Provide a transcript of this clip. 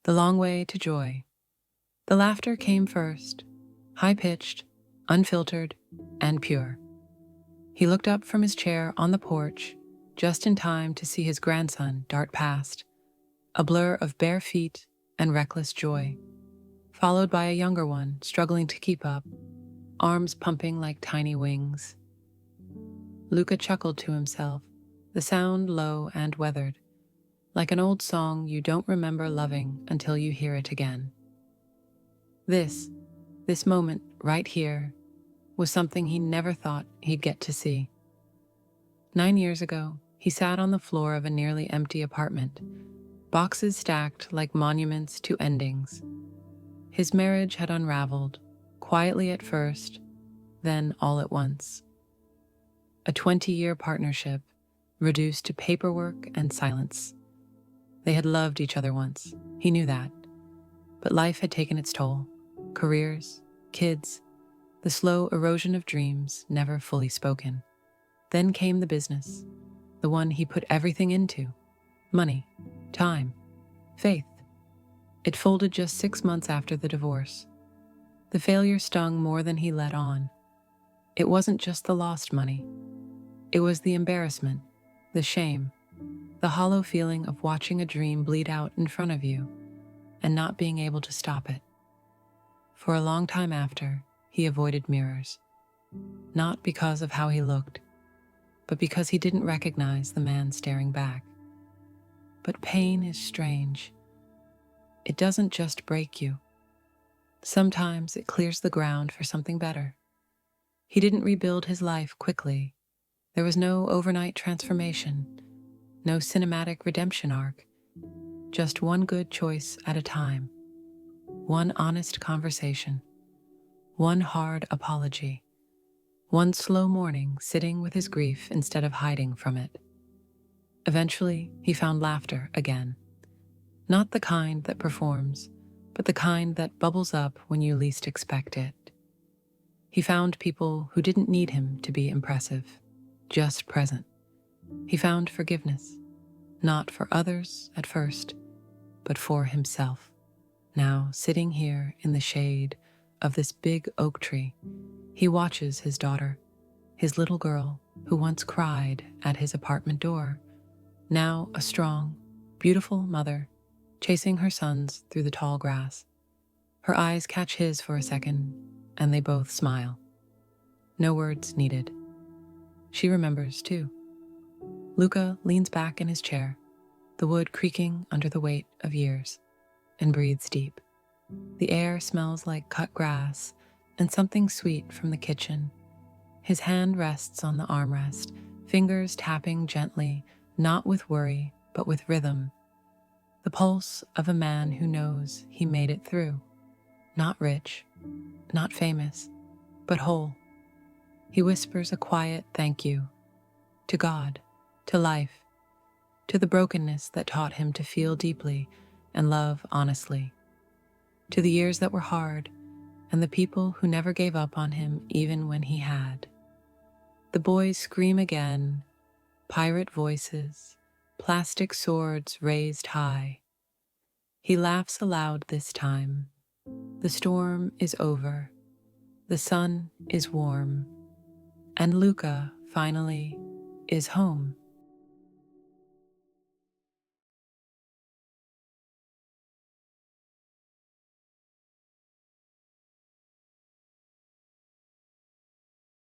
the long way to joy. The laughter came first, high-pitched, unfiltered, and pure. He looked up from his chair on the porch, just in time to see his grandson dart past, a blur of bare feet and reckless joy, followed by a younger one struggling to keep up, arms pumping like tiny wings. Luca chuckled to himself, the sound low and weathered, like an old song you don't remember loving until you hear it again. This moment right here was something he never thought he'd get to see. 9 years ago, he sat on the floor of a nearly empty apartment, boxes stacked like monuments to endings. His marriage had unraveled, quietly at first, then all at once. A 20-year partnership reduced to paperwork and silence. They had loved each other once, he knew that. But life had taken its toll. Careers, kids, the slow erosion of dreams never fully spoken. Then came the business, the one he put everything into: money, time, faith. It folded just 6 months after the divorce. The failure stung more than he let on. It wasn't just the lost money. It was the embarrassment, the shame, the hollow feeling of watching a dream bleed out in front of you and not being able to stop it. For a long time after, he avoided mirrors, not because of how he looked, but because he didn't recognize the man staring back. But pain is strange. It doesn't just break you. Sometimes it clears the ground for something better. He didn't rebuild his life quickly. There was no overnight transformation, no cinematic redemption arc, just one good choice at a time, one honest conversation, one hard apology, one slow morning sitting with his grief instead of hiding from it. Eventually, he found laughter again. Not the kind that performs, but the kind that bubbles up when you least expect it. He found people who didn't need him to be impressive, just present. He found forgiveness, not for others at first, but for himself. Now, sitting here in the shade of this big oak tree, he watches his daughter, his little girl who once cried at his apartment door, now a strong, beautiful mother chasing her sons through the tall grass. Her eyes catch his for a second, and they both smile. No words needed. She remembers, too. Luca leans back in his chair, the wood creaking under the weight of years, and breathes deep. The air smells like cut grass and something sweet from the kitchen. His hand rests on the armrest, fingers tapping gently, not with worry, but with rhythm. The pulse of a man who knows he made it through. Not rich, not famous, but whole. He whispers a quiet thank you to God, to life, to the brokenness that taught him to feel deeply and love honestly, to the years that were hard and the people who never gave up on him even when he had. The boys scream again, pirate voices, plastic swords raised high. He laughs aloud this time. The storm is over. The sun is warm. And Luca, finally, is home.